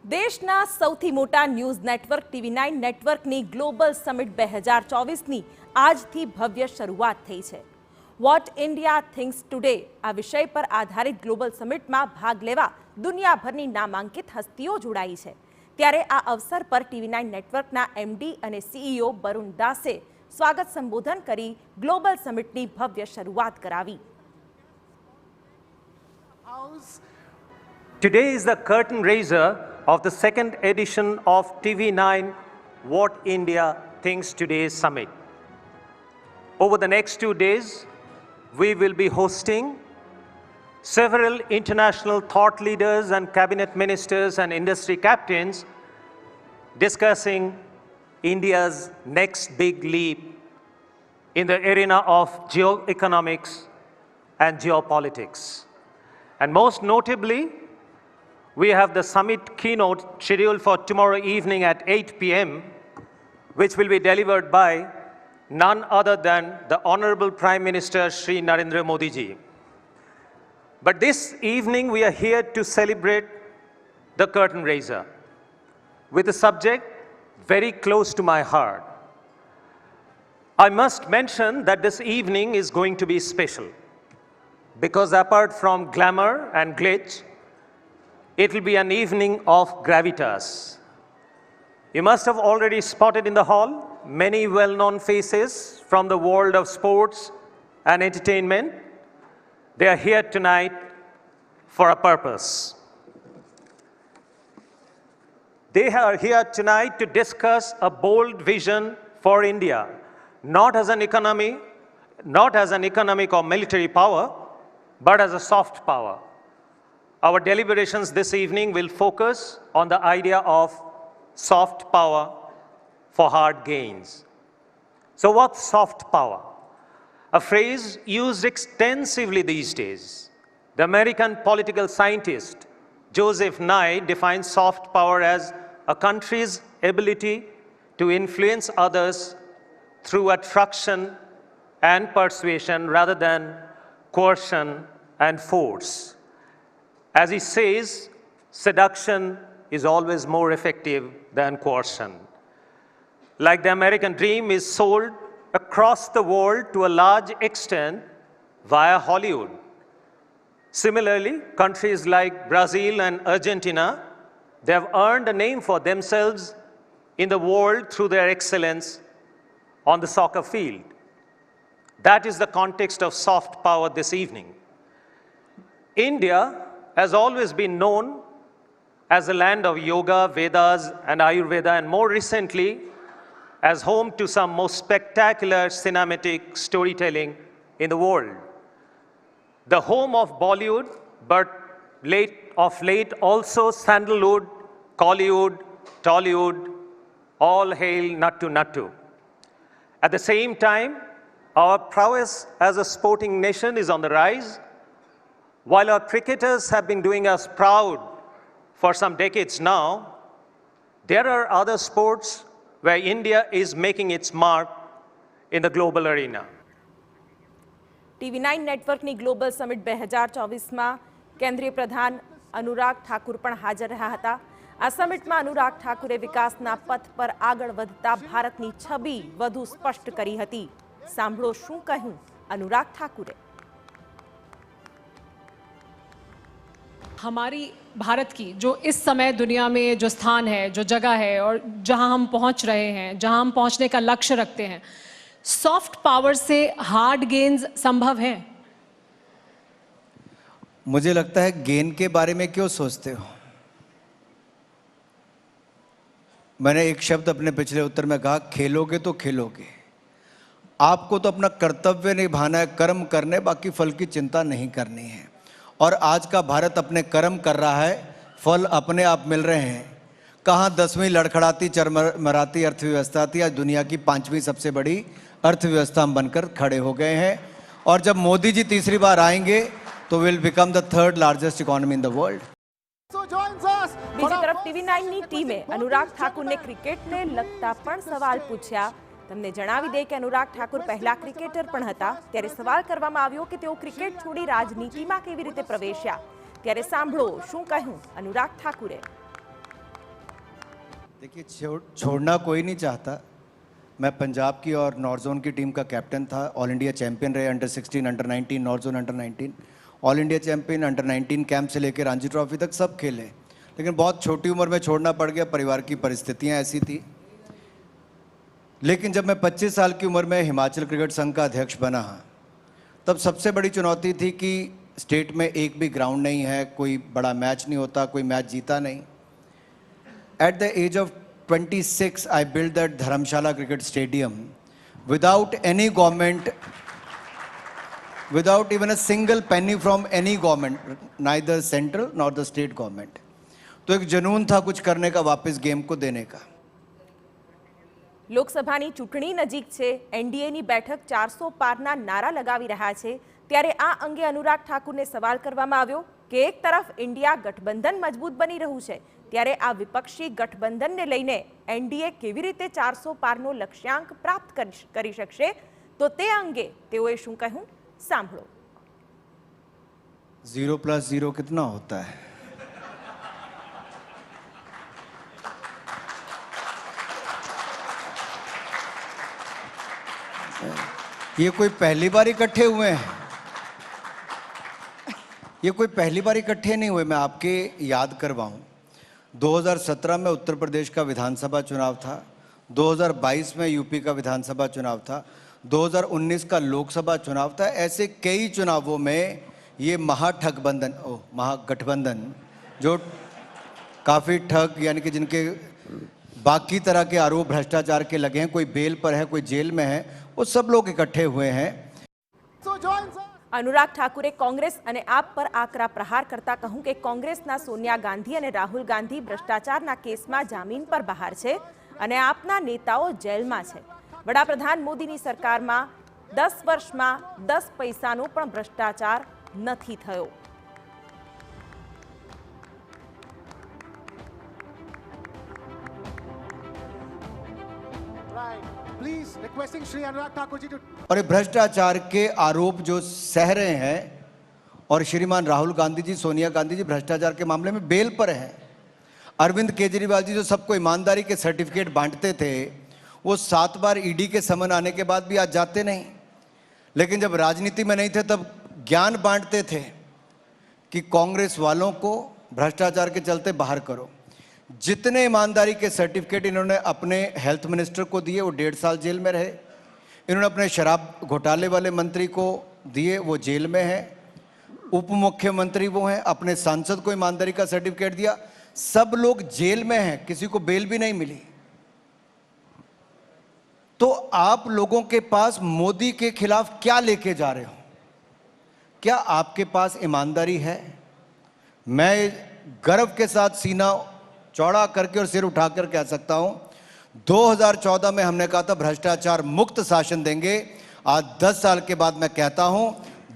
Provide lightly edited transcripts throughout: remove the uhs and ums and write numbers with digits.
દેશના સૌથી મોટા ન્યૂઝ નેટવર્ક TV9 નેટવર્કની ગ્લોબલ સમિટ 2024ની આજથી ભવ્ય શરૂઆત થઈ છે। વોટ ઇન્ડિયા થિંક્સ ટુડે આ વિષય પર આધારિત ગ્લોબલ સમિટમાં ભાગ લેવા દુનિયાભરની નામાંકિત હસ્તીઓ જોડાઈ છે। ત્યારે આ અવસર પર TV9 નેટવર્કના MD અને CEO બરુણ દાસે સ્વાગત સંબોધન કરી ગ્લોબલ સમિટની ભવ્ય શરૂઆત કરાવી। Today is the curtain raiser of the second edition of TV9 What India Thinks Today Summit. Over the next 2 days, we will be hosting several international thought leaders and cabinet ministers and industry captains discussing India's next big leap in the arena of geoeconomics and geopolitics. And most notably, we have the summit keynote scheduled for tomorrow evening at 8 p.m., which will be delivered by none other than the Honorable Prime Minister Shri Narendra Modi ji. But this evening we are here to celebrate the curtain raiser with a subject very close to my heart. I must mention that this evening is going to be special because apart from glamour and glitz, it will be an evening of gravitas. You must have already spotted in the hall many well-known faces from the world of sports and entertainment. They are here tonight for a purpose. They are here tonight to discuss a bold vision for India, not as an economic or military power, but as a soft power. Our deliberations this evening will focus on the idea of soft power for hard gains. So what's soft power? A phrase used extensively these days. The American political scientist Joseph Nye defines soft power as a country's ability to influence others through attraction and persuasion rather than coercion and force. As he says, seduction is always more effective than coercion. Like the American dream is sold across the world to a large extent via Hollywood. Similarly, countries like Brazil and Argentina, they have earned a name for themselves in the world through their excellence on the soccer field. That is the context of soft power this evening. India has always been known as a land of yoga, Vedas, and Ayurveda, and more recently, as home to some most spectacular cinematic storytelling in the world. The home of Bollywood, but of late also Sandalwood, Collywood, Tollywood, all hail Nattu Nattu. At the same time, our prowess as a sporting nation is on the rise. While our cricketers have been doing us proud for some decades now, there are other sports where India is making its mark in the global arena. TV9 નેટવર્કની global summit 2024માં કેન્દ્રીય પ્રધાન અનુરાગ ઠાકુર પણ હાજર રહ્યા હતા। આ સમિટમાં અનુરાગ ઠાકુરે વિકાસના પથ પર આગળ વધતા ભારતની છબી વધુ સ્પષ્ટ કરી હતી। સાંભળો શું કહ્યું અનુરાગ ઠાકુરે। हमारी भारत की जो इस समय दुनिया में जो स्थान है, जो जगह है और जहां हम पहुंच रहे हैं, जहां हम पहुंचने का लक्ष्य रखते हैं, सॉफ्ट पावर से हार्ड गेन्स संभव है? मुझे लगता है गेन के बारे में क्यों सोचते हो? मैंने एक शब्द अपने पिछले उत्तर में कहा, खेलोगे तो खेलोगे। आपको तो अपना कर्तव्य निभाना है, कर्म करने, बाकी फल की चिंता नहीं करनी है। और आज का भारत अपने कर्म कर रहा है, फल अपने आप मिल रहे हैं। कहाँ 10वीं लड़खड़ाती चरमराती अर्थव्यवस्था थी, आज दुनिया की 5वीं सबसे बड़ी अर्थव्यवस्था हम बनकर खड़े हो गए हैं। और जब मोदी जी तीसरी बार आएंगे तो will become the 3rd largest economy in the world. બીજી તરફ TV9ની ટીમે અનુરાગ ઠાકુરને ક્રિકેટને લગતા પણ સવાલ પૂછ્યા। તમને જણાવી દે કે અનુરાગ ઠાકુર પહેલા ક્રિકેટર પણ હતા। ત્યારે સવાલ કરવામાં આવ્યો કે તેઓ ક્રિકેટ છોડી રાજનીતિમાં કેવી રીતે પ્રવેશ્યા। ત્યારે સાંભળો શું કહ્યું અનુરાગ ઠાકુરે। देखिए, छोड़ना कोई नहीं चाहता। मैं पंजाब की और नॉर्थ जोन की टीम का कैप्टन था, ऑल इंडिया चैंपियन रहे, under 16, under 19, north zone under 19, all India champion, under 19 camp से लेकर रणजी ट्रॉफी तक सब खेले। लेकिन बहुत छोटी उम्र में छोड़ना पड़ गया, परिवार की परिस्थितियां ऐसी थी। लेकिन जब मैं 25 साल की उम्र में हिमाचल क्रिकेट संघ का अध्यक्ष बना, तब सबसे बड़ी चुनौती थी कि स्टेट में एक भी ग्राउंड नहीं है, कोई बड़ा मैच नहीं होता, कोई मैच जीता नहीं। At the age of 26, I built that Dharamshala Cricket Stadium without any government, without even a single penny from any government, neither central nor the state government. तो एक जुनून था कुछ करने का, वापस गेम को देने का। લોકસભાની ચૂંટણી નજીક છે, એનડીએની બેઠક 400 પારના નારા લગાવી રહ્યા છે, ત્યારે આ અંગે અનુરાગ ઠાકુરને સવાલ કરવામાં આવ્યો કે એક તરફ ઇન્ડિયા ગઠબંધન મજબૂત બની રહ્યું છે, ત્યારે આ વિપક્ષી ગઠબંધનને લઈને એનડીએ કેવી રીતે 400 પારનો લક્ષ્યાંક પ્રાપ્ત કરી શકશે, તો તે અંગે તેઓએ શું કહ્યું સાંભળો। 0 + 0 कितना होता है? ये कोई पहली बार इकट्ठे हुए हैं? ये कोई पहली बार इकट्ठे नहीं हुए। मैं आपके याद करवाऊं, 2017 में उत्तर प्रदेश का विधानसभा चुनाव था, 2022 में यूपी का विधानसभा चुनाव था, 2019 का लोकसभा चुनाव था। ऐसे कई चुनावों में ये महागठबंधन जो काफ़ी ठग, यानी कि जिनके बाकी तरह के आरोप भ्रष्टाचार के लगे हैं, कोई बेल पर है, कोई जेल में है, वो सब लोग इकट्ठे हुए हैं। अनुराग ठाकुरे कांग्रेस અને આપ પર આકરા પ્રહાર કરતા કહ્યું કે કોંગ્રેસના સોનિયા ગાંધી અને રાહુલ ગાંધી ભ્રષ્ટાચારના કેસમાં જામીન પર બહાર છે અને આપના નેતાઓ જેલમાં છે। વડાપ્રધાન મોદીની સરકારમાં 10 વર્ષમાં 10 પૈસાનો પણ ભ્રષ્ટાચાર નથી થયો। Please, requesting Shri Anurag Thakur ji to और ये भ्रष्टाचार के आरोप जो सह रहे हैं, और श्रीमान राहुल गांधी जी, सोनिया गांधी जी भ्रष्टाचार के मामले में बेल पर हैं। अरविंद केजरीवाल जी जो सबको ईमानदारी के सर्टिफिकेट बांटते थे, वो 7 बार ईडी के समन आने के बाद भी आज जाते नहीं। लेकिन जब राजनीति में नहीं थे तब ज्ञान बांटते थे कि कांग्रेस वालों को भ्रष्टाचार के चलते बाहर करो। जितने ईमानदारी के सर्टिफिकेट इन्होंने अपने हेल्थ मिनिस्टर को दिए, वो 1.5 साल जेल में रहे। इन्होंने अपने शराब घोटाले वाले मंत्री को दिए, वो जेल में है। उप मुख्यमंत्री वो हैं, अपने सांसद को ईमानदारी का सर्टिफिकेट दिया, सब लोग जेल में हैं, किसी को बेल भी नहीं मिली। तो आप लोगों के पास मोदी के खिलाफ क्या लेके जा रहे हो? क्या आपके पास ईमानदारी है? मैं गर्व के साथ सीना चौड़ा करके और सिर उठाकर कह सकता हूं, 2014 में हमने कहा था भ्रष्टाचार मुक्त शासन देंगे। आज 10 साल के बाद मैं कहता हूं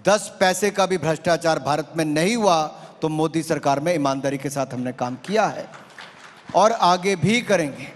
10 पैसे का भी भ्रष्टाचार भारत में नहीं हुआ, तो मोदी सरकार में ईमानदारी के साथ हमने काम किया है और आगे भी करेंगे।